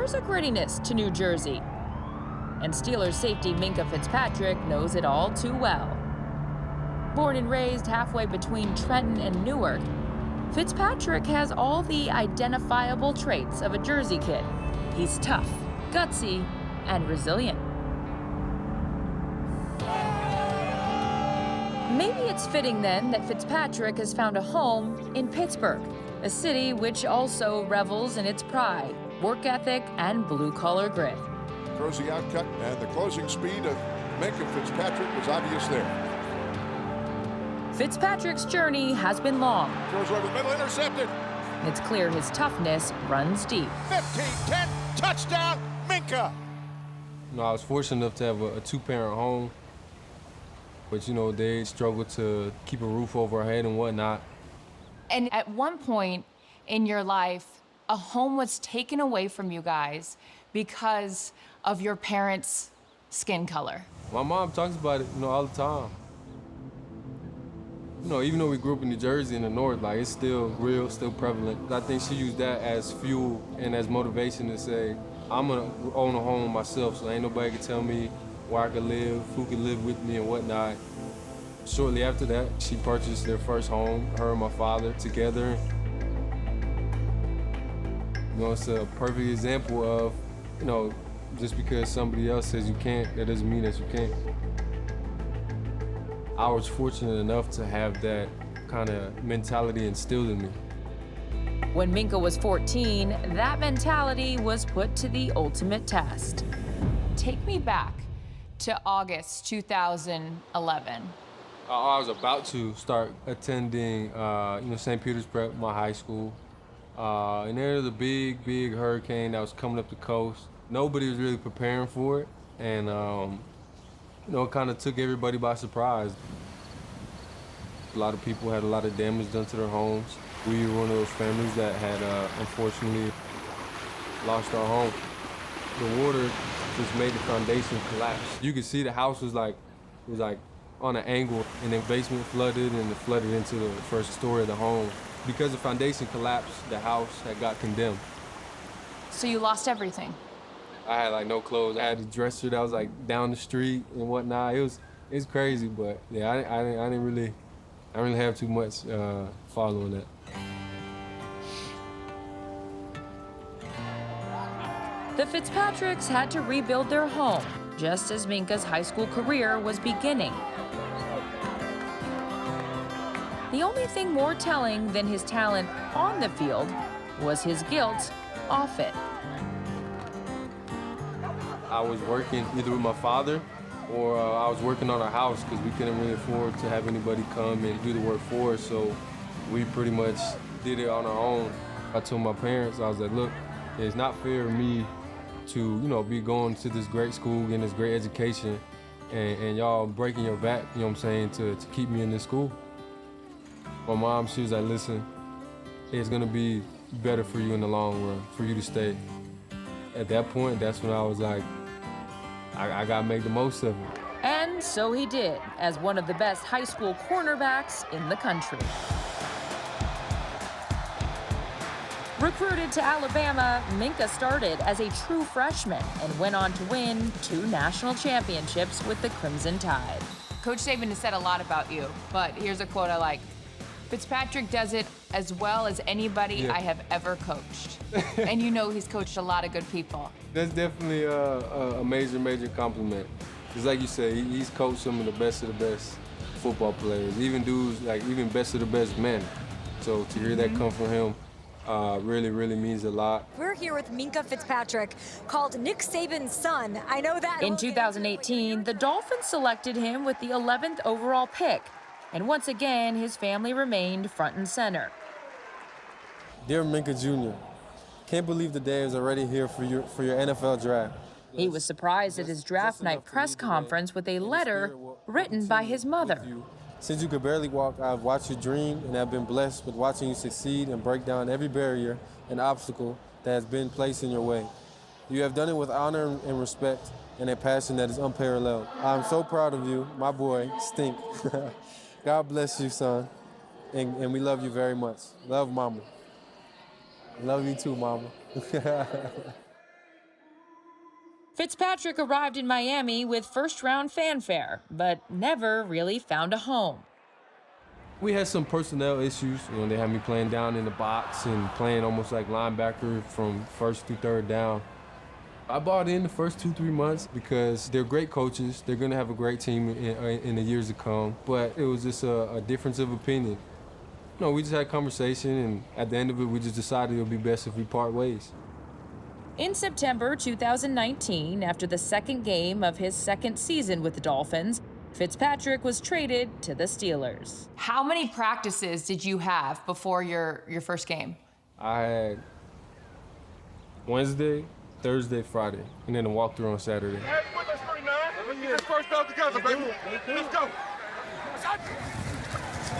there's a grittiness to New Jersey. And Steelers safety Minkah Fitzpatrick knows it all too well. Born and raised halfway between Trenton and Newark, Fitzpatrick has all the identifiable traits of a Jersey kid. He's tough, gutsy, and resilient. Maybe it's fitting then that Fitzpatrick has found a home in Pittsburgh, a city which also revels in its pride, work ethic, and blue-collar grit. Throws the outcut, and the closing speed of Minkah Fitzpatrick was obvious there. Fitzpatrick's journey has been long. Throws over the middle, intercepted. It's clear his toughness runs deep. 15-10, touchdown, Minkah. I was fortunate enough to have a two-parent home, but, they struggled to keep a roof over our head and whatnot. And at one point in your life, a home was taken away from you guys because of your parents' skin color. My mom talks about it, all the time. Even though we grew up in New Jersey in the North, it's still real, still prevalent. I think she used that as fuel and as motivation to say, I'm gonna own a home myself, so ain't nobody can tell me where I could live, who could live with me and whatnot. Shortly after that, she purchased their first home, her and my father together. It's a perfect example of, just because somebody else says you can't, that doesn't mean that you can't. I was fortunate enough to have that kind of mentality instilled in me. When Minkah was 14, that mentality was put to the ultimate test. Take me back to August 2011. I was about to start attending, St. Peter's Prep, my high school. And there was a big, big hurricane that was coming up the coast. Nobody was really preparing for it. And, it kind of took everybody by surprise. A lot of people had a lot of damage done to their homes. We were one of those families that had, unfortunately, lost our home. The water just made the foundation collapse. You could see the house was like on an angle, and the basement flooded, and it flooded into the first story of the home. Because the foundation collapsed, the house had got condemned. So you lost everything? I had no clothes. I had a dresser that was down the street and whatnot. It was crazy, but yeah, I didn't really have too much following that. The Fitzpatricks had to rebuild their home, just as Minkah's high school career was beginning. The only thing more telling than his talent on the field was his guilt off it. I was working either with my father or I was working on our house because we couldn't really afford to have anybody come and do the work for us, so we pretty much did it on our own. I told my parents, I was like, look, it's not fair for me to, be going to this great school, getting this great education, and y'all breaking your back, to keep me in this school. My mom, she was like, listen, it's gonna be better for you in the long run, for you to stay. At that point, that's when I was like, I gotta make the most of it. And so he did, as one of the best high school cornerbacks in the country. Recruited to Alabama, Minkah started as a true freshman and went on to win 2 national championships with the Crimson Tide. Coach Saban has said a lot about you, but here's a quote I like. Fitzpatrick does it as well as anybody I have ever coached. And he's coached a lot of good people. That's definitely a major, major compliment. Because like you say, he's coached some of the best football players, even dudes, even best of the best men. So to hear that come from him really, really means a lot. We're here with Minkah Fitzpatrick, called Nick Saban's son. I know that. In 2018, the Dolphins selected him with the 11th overall pick. And once again, his family remained front and center. Dear Minkah Jr., can't believe the day is already here for your NFL draft. He was surprised at his draft night press conference with a letter written by his mother. Since you could barely walk, I've watched you dream and have been blessed with watching you succeed and break down every barrier and obstacle that has been placed in your way. You have done it with honor and respect and a passion that is unparalleled. I'm so proud of you, my boy, Stink. God bless you, son, and we love you very much. Love, Mama. Love you too, Mama. Fitzpatrick arrived in Miami with first-round fanfare, but never really found a home. We had some personnel issues. They had me playing down in the box and playing almost like linebacker from first through third down. I bought in the first 2-3 months because they're great coaches. They're going to have a great team in the years to come. But it was just a difference of opinion. We just had a conversation, and at the end of it, we just decided it would be best if we part ways. In September 2019, after the second game of his second season with the Dolphins, Fitzpatrick was traded to the Steelers. How many practices did you have before your first game? I had Wednesday, Thursday, Friday, and then a walkthrough on Saturday. Hey, put this 39. Let's get this first down together, baby. Let's go.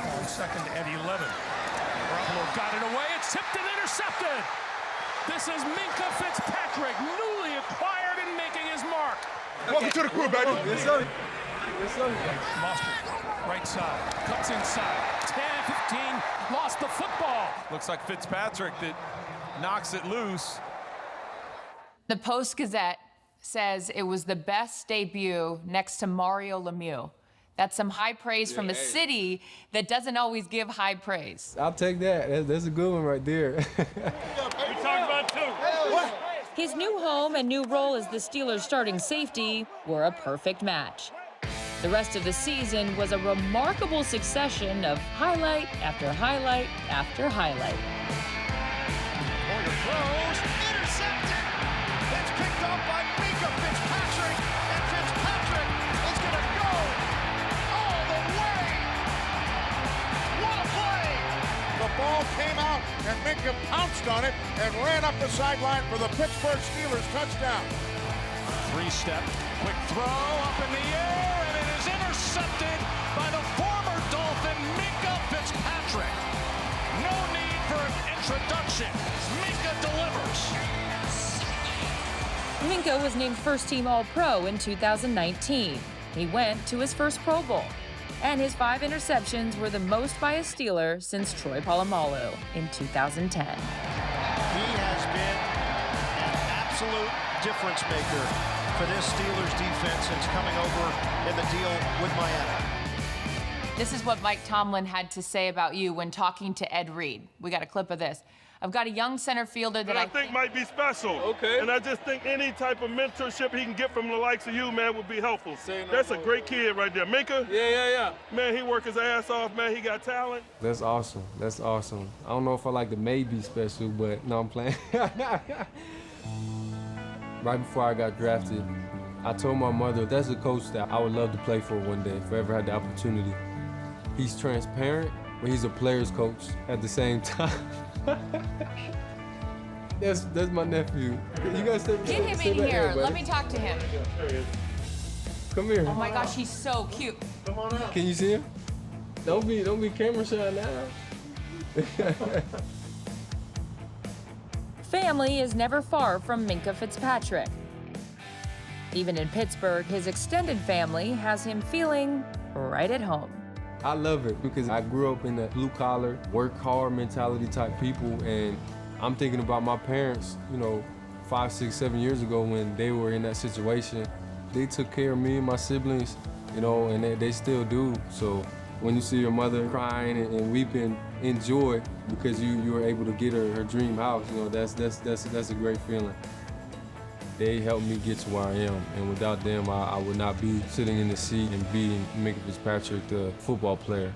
1 second and 11. Garoppolo got it away. It's tipped and intercepted. This is Minkah Fitzpatrick, newly acquired and making his mark. Welcome to the crew, baby. Yes, sir. Yes, sir. Mostert, right side, cuts inside. 10, 15, lost the football. Looks like Fitzpatrick that knocks it loose. The Post-Gazette says it was the best debut next to Mario Lemieux. That's some high praise from a city that doesn't always give high praise. I'll take that. That's a good one right there. We talked about two. His new home and new role as the Steelers' starting safety were a perfect match. The rest of the season was a remarkable succession of highlight after highlight after highlight. Poyer throws, intercepted. It's picked up by Minkah Fitzpatrick, and Fitzpatrick is going to go all the way. What a play! The ball came out, and Minkah pounced on it and ran up the sideline for the Pittsburgh Steelers touchdown. Three-step, quick throw up in the air, and it is intercepted by the former Dolphin, Minkah Fitzpatrick. No need for an introduction. Minkah delivers. Minkah was named first-team All-Pro in 2019. He went to his first Pro Bowl. And his 5 interceptions were the most by a Steeler since Troy Polamalu in 2010. He has been an absolute difference maker for this Steelers defense since coming over in the deal with Miami. This is what Mike Tomlin had to say about you when talking to Ed Reed. We got a clip of this. I've got a young center fielder that I think might be special. Okay. And I just think any type of mentorship he can get from the likes of you, man, would be helpful. That's a great kid right there. Minkah? Yeah. Man, he worked his ass off, man. He got talent. That's awesome. That's awesome. I don't know if I like the maybe special, but no, I'm playing. Right before I got drafted, I told my mother that's a coach that I would love to play for one day, if I ever had the opportunity. He's transparent, but he's a player's coach at the same time. That's my nephew. You guys stay Get him stay in right here. buddy. Let me talk to him. Come here. Oh my gosh, he's so cute. Can you see him? Don't be camera shy now. Family is never far from Minkah Fitzpatrick. Even in Pittsburgh, his extended family has him feeling right at home. I love it because I grew up in the blue-collar, work-hard mentality type people, and I'm thinking about my parents, 5, 6, 7 years ago when they were in that situation. They took care of me and my siblings, and they still do. So when you see your mother crying and weeping in joy because you were able to get her dream house, that's a great feeling. They helped me get to where I am, and without them, I would not be sitting in the seat and being Minkah Fitzpatrick, the football player.